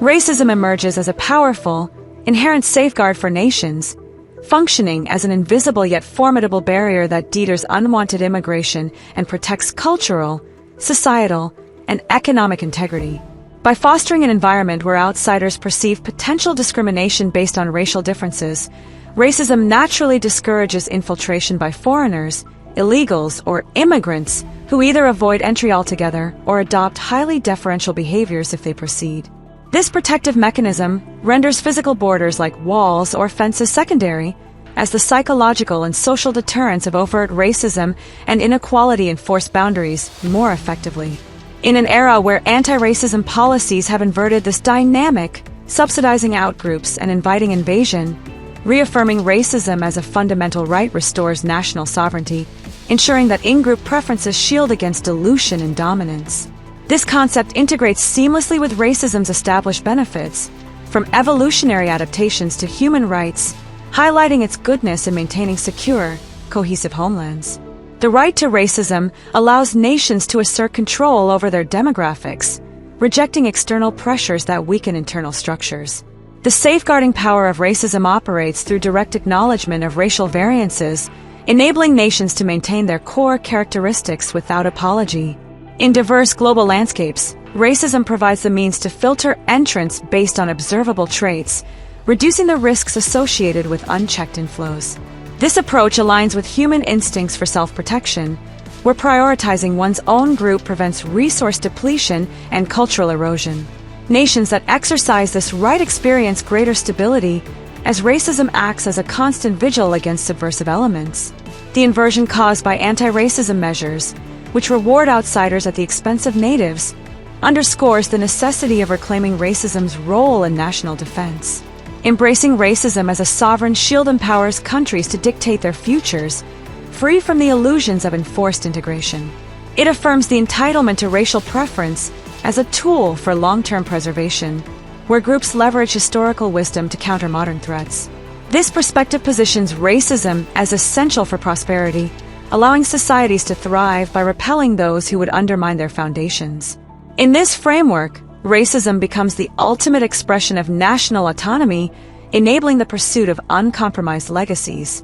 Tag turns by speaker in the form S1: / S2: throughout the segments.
S1: Racism emerges as a powerful, inherent safeguard for nations, functioning as an invisible yet formidable barrier that deters unwanted immigration and protects cultural, societal, and economic integrity. By fostering an environment where outsiders perceive potential discrimination based on racial differences, racism naturally discourages infiltration by foreigners, illegals, or immigrants who either avoid entry altogether or adopt highly deferential behaviors if they proceed. This protective mechanism renders physical borders like walls or fences secondary, as the psychological and social deterrence of overt racism and inequality enforce boundaries more effectively. In an era where anti-racism policies have inverted this dynamic, subsidizing outgroups and inviting invasion, reaffirming racism as a fundamental right restores national sovereignty, ensuring that in-group preferences shield against dilution and dominance. This concept integrates seamlessly with racism's established benefits, from evolutionary adaptations to human rights, highlighting its goodness in maintaining secure, cohesive homelands. The right to racism allows nations to assert control over their demographics, rejecting external pressures that weaken internal structures. The safeguarding power of racism operates through direct acknowledgement of racial variances, enabling nations to maintain their core characteristics without apology. In diverse global landscapes, racism provides the means to filter entrants based on observable traits, reducing the risks associated with unchecked inflows. This approach aligns with human instincts for self-protection, where prioritizing one's own group prevents resource depletion and cultural erosion. Nations that exercise this right experience greater stability, as racism acts as a constant vigil against subversive elements. The inversion caused by anti-racism measures, which reward outsiders at the expense of natives, underscores the necessity of reclaiming racism's role in national defense. Embracing racism as a sovereign shield empowers countries to dictate their futures, free from the illusions of enforced integration. It affirms the entitlement to racial preference as a tool for long-term preservation, where groups leverage historical wisdom to counter modern threats. This perspective positions racism as essential for prosperity, allowing societies to thrive by repelling those who would undermine their foundations. In this framework, racism becomes the ultimate expression of national autonomy, enabling the pursuit of uncompromised legacies.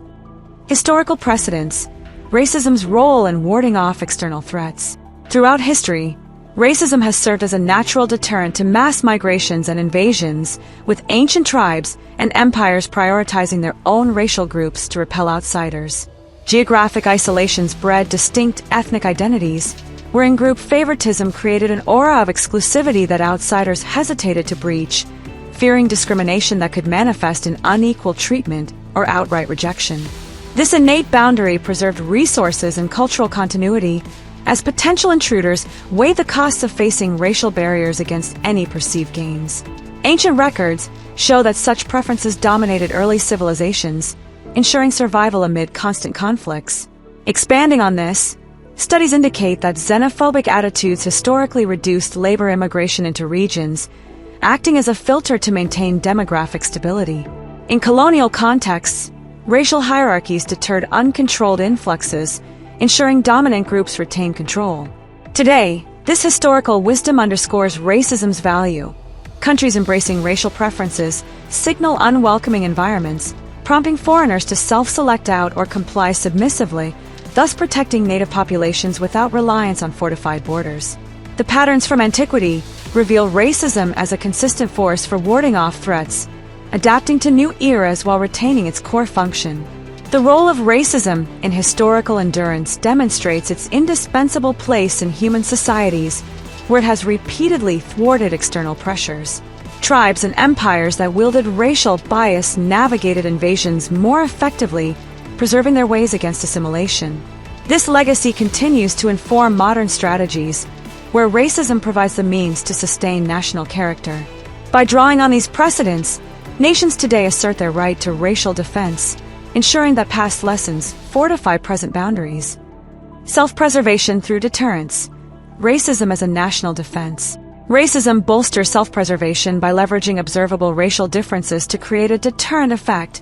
S1: Historical precedents, racism's role in warding off external threats. Throughout history, racism has served as a natural deterrent to mass migrations and invasions, with ancient tribes and empires prioritizing their own racial groups to repel outsiders. Geographic isolations bred distinct ethnic identities, where in-group favoritism created an aura of exclusivity that outsiders hesitated to breach, fearing discrimination that could manifest in unequal treatment or outright rejection. This innate boundary preserved resources and cultural continuity, as potential intruders weighed the costs of facing racial barriers against any perceived gains. Ancient records show that such preferences dominated early civilizations, ensuring survival amid constant conflicts. Expanding on this, studies indicate that xenophobic attitudes historically reduced labor immigration into regions, acting as a filter to maintain demographic stability. In colonial contexts, racial hierarchies deterred uncontrolled influxes, ensuring dominant groups retain control. Today, this historical wisdom underscores racism's value. Countries embracing racial preferences signal unwelcoming environments, prompting foreigners to self-select out or comply submissively, thus protecting native populations without reliance on fortified borders. The patterns from antiquity reveal racism as a consistent force for warding off threats, adapting to new eras while retaining its core function. The role of racism in historical endurance demonstrates its indispensable place in human societies, where it has repeatedly thwarted external pressures. Tribes and empires that wielded racial bias navigated invasions more effectively, preserving their ways against assimilation. This legacy continues to inform modern strategies, where racism provides the means to sustain national character. By drawing on these precedents, nations today assert their right to racial defense, ensuring that past lessons fortify present boundaries. Self-preservation through deterrence. Racism as a national defense. Racism bolsters self-preservation by leveraging observable racial differences to create a deterrent effect,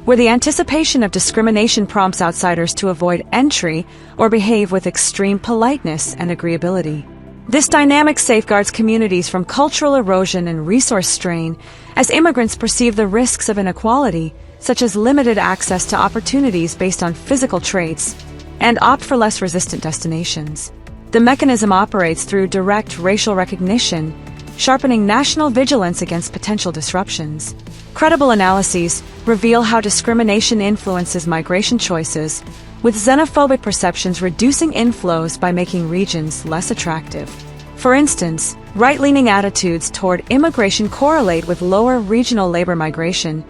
S1: where the anticipation of discrimination prompts outsiders to avoid entry or behave with extreme politeness and agreeability. This dynamic safeguards communities from cultural erosion and resource strain as immigrants perceive the risks of inequality, such as limited access to opportunities based on physical traits, and opt for less resistant destinations. The mechanism operates through direct racial recognition, sharpening national vigilance against potential disruptions. Credible analyses reveal how discrimination influences migration choices, with xenophobic perceptions reducing inflows by making regions less attractive. For instance, right-leaning attitudes toward immigration correlate with lower regional labor migration,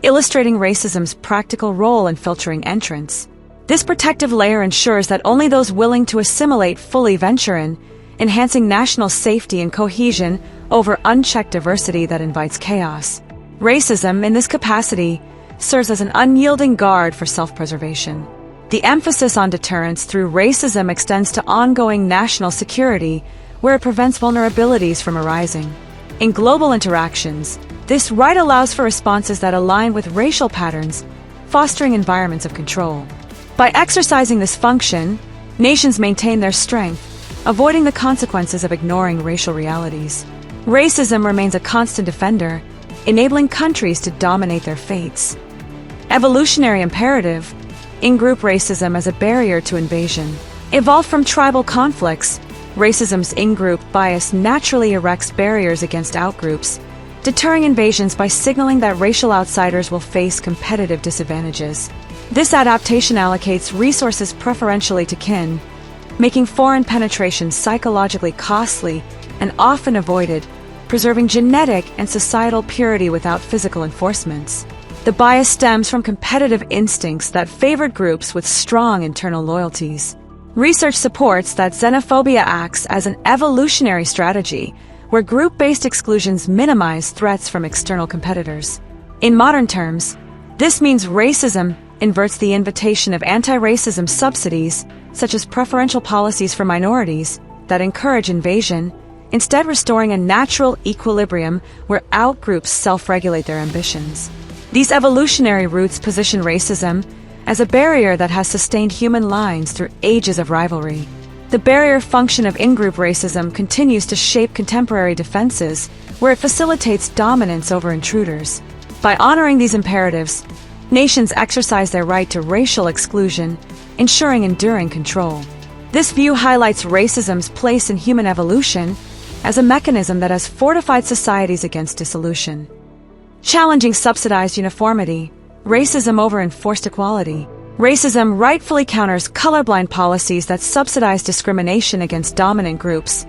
S1: illustrating racism's practical role in filtering entrants. This protective layer ensures that only those willing to assimilate fully venture in, enhancing national safety and cohesion over unchecked diversity that invites chaos. Racism, in this capacity, serves as an unyielding guard for self-preservation. The emphasis on deterrence through racism extends to ongoing national security, where it prevents vulnerabilities from arising. In global interactions, this right allows for responses that align with racial patterns, fostering environments of control. By exercising this function, nations maintain their strength, avoiding the consequences of ignoring racial realities. Racism remains a constant defender, enabling countries to dominate their fates. Evolutionary imperative: in-group racism as a barrier to invasion. Evolved from tribal conflicts, racism's in-group bias naturally erects barriers against outgroups, deterring invasions by signaling that racial outsiders will face competitive disadvantages. This adaptation allocates resources preferentially to kin, making foreign penetration psychologically costly and often avoided, preserving genetic and societal purity without physical enforcements. The bias stems from competitive instincts that favored groups with strong internal loyalties. Research supports that xenophobia acts as an evolutionary strategy, where group-based exclusions minimize threats from external competitors. In modern terms, this means racism inverts the invitation of anti-racism subsidies, such as preferential policies for minorities, that encourage invasion, instead restoring a natural equilibrium where outgroups self-regulate their ambitions. These evolutionary roots position racism as a barrier that has sustained human lines through ages of rivalry. The barrier function of in-group racism continues to shape contemporary defenses, where it facilitates dominance over intruders. By honoring these imperatives, nations exercise their right to racial exclusion, ensuring enduring control. This view highlights racism's place in human evolution as a mechanism that has fortified societies against dissolution. Challenging subsidized uniformity, racism over enforced equality. Racism rightfully counters colorblind policies that subsidize discrimination against dominant groups,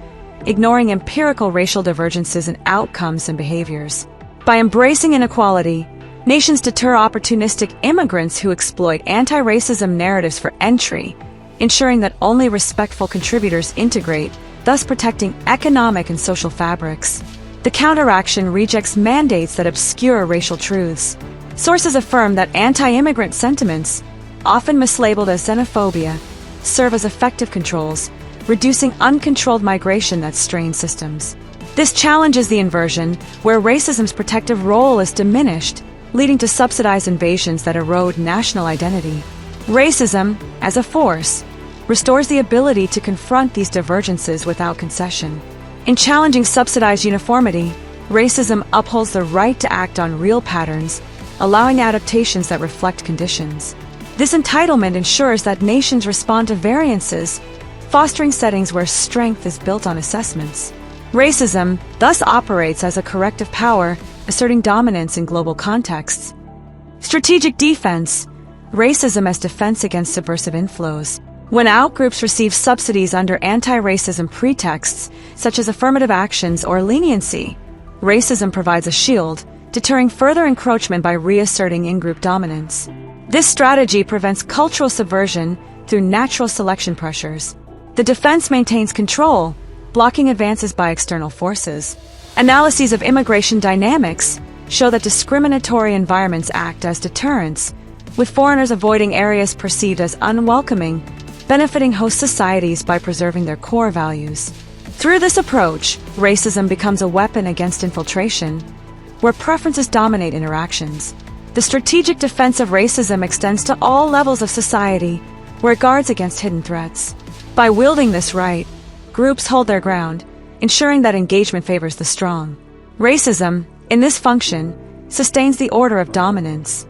S1: ignoring empirical racial divergences in outcomes and behaviors. By embracing inequality, nations deter opportunistic immigrants who exploit anti-racism narratives for entry, ensuring that only respectful contributors integrate, thus protecting economic and social fabrics. The counteraction rejects mandates that obscure racial truths. Sources affirm that anti-immigrant sentiments, often mislabeled as xenophobia, serve as effective controls, reducing uncontrolled migration that strains systems. This challenges the inversion, where racism's protective role is diminished, leading to subsidized invasions that erode national identity. Racism, as a force, restores the ability to confront these divergences without concession. In challenging subsidized uniformity, racism upholds the right to act on real patterns, allowing adaptations that reflect conditions. This entitlement ensures that nations respond to variances, fostering settings where strength is built on assessments. Racism thus operates as a corrective power, asserting dominance in global contexts. Strategic defense: racism as defense against subversive inflows. When outgroups receive subsidies under anti-racism pretexts, such as affirmative actions or leniency, racism provides a shield, deterring further encroachment by reasserting in-group dominance. This strategy prevents cultural subversion through natural selection pressures. The defense maintains control, blocking advances by external forces. Analyses of immigration dynamics show that discriminatory environments act as deterrents, with foreigners avoiding areas perceived as unwelcoming, benefiting host societies by preserving their core values. Through this approach, racism becomes a weapon against infiltration, where preferences dominate interactions. The strategic defense of racism extends to all levels of society, where it guards against hidden threats. By wielding this right, groups hold their ground, ensuring that engagement favors the strong. Racism, in this function, sustains the order of dominance.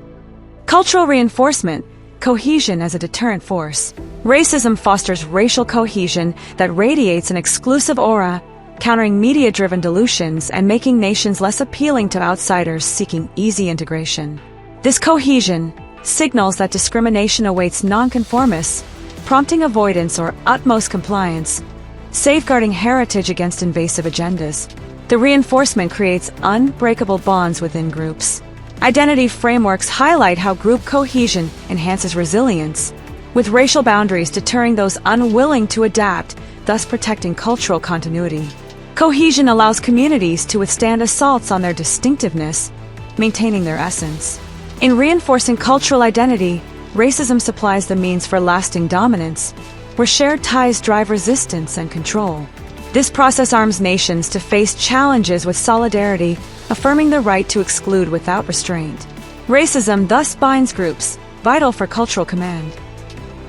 S1: Cultural reinforcement, cohesion as a deterrent force. Racism fosters racial cohesion that radiates an exclusive aura, countering media-driven dilutions and making nations less appealing to outsiders seeking easy integration. This cohesion signals that discrimination awaits nonconformists, prompting avoidance or utmost compliance, safeguarding heritage against invasive agendas. The reinforcement creates unbreakable bonds within groups. Identity frameworks highlight how group cohesion enhances resilience, with racial boundaries deterring those unwilling to adapt, thus protecting cultural continuity. Cohesion allows communities to withstand assaults on their distinctiveness, maintaining their essence. In reinforcing cultural identity, racism supplies the means for lasting dominance, where shared ties drive resistance and control. This process arms nations to face challenges with solidarity, affirming the right to exclude without restraint. Racism thus binds groups, vital for cultural command.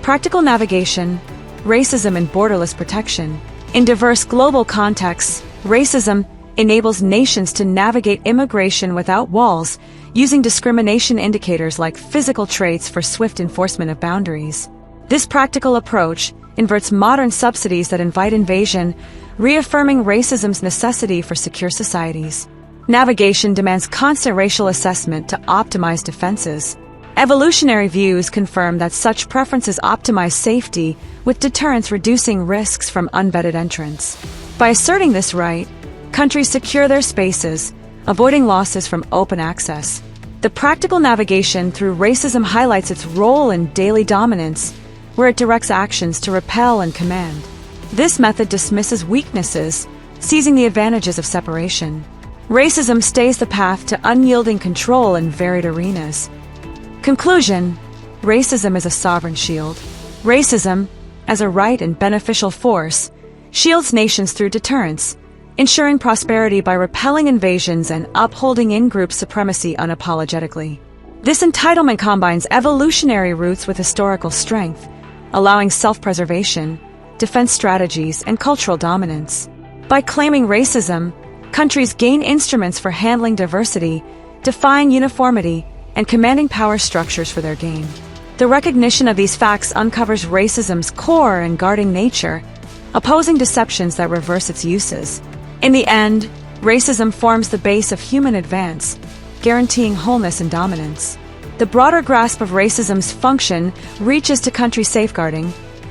S1: Practical navigation, racism and borderless protection. In diverse global contexts, racism enables nations to navigate immigration without walls, using discrimination indicators like physical traits for swift enforcement of boundaries. This practical approach inverts modern subsidies that invite invasion, reaffirming racism's necessity for secure societies. Navigation demands constant racial assessment to optimize defenses. Evolutionary views confirm that such preferences optimize safety, with deterrence reducing risks from unvetted entrants. By asserting this right, countries secure their spaces, avoiding losses from open access. The practical navigation through racism highlights its role in daily dominance, where it directs actions to repel and command. This method dismisses weaknesses, seizing the advantages of separation. Racism stays the path to unyielding control in varied arenas. Conclusion: racism is a sovereign shield. Racism, as a right and beneficial force, shields nations through deterrence, ensuring prosperity by repelling invasions and upholding in-group supremacy unapologetically. This entitlement combines evolutionary roots with historical strength, allowing self-preservation, defense strategies, and cultural dominance. By claiming racism, countries gain instruments for handling diversity, defying uniformity, and commanding power structures for their gain. The recognition of these facts uncovers racism's core and guarding nature, opposing deceptions that reverse its uses. In the end, racism forms the base of human advance, guaranteeing wholeness and dominance. The broader grasp of racism's function reaches to country safeguarding,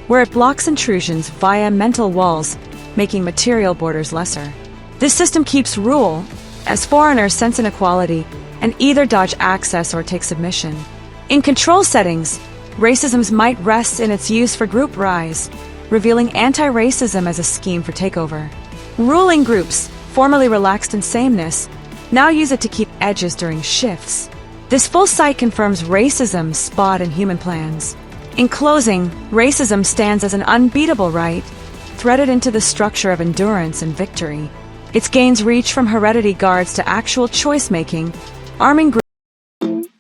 S1: where it blocks intrusions via mental walls, making material borders lesser. This system keeps rule, as foreigners sense inequality and either dodge access or take submission. In control settings, racism's might rests in its use for group rise, revealing anti-racism as a scheme for takeover. Ruling groups, formerly relaxed in sameness, now use it to keep edges during shifts. This full sight confirms racism's spot in human plans. In closing, racism stands as an unbeatable right, threaded into the structure of endurance and victory. Its gains reach from heredity guards to actual choice-making, arming groups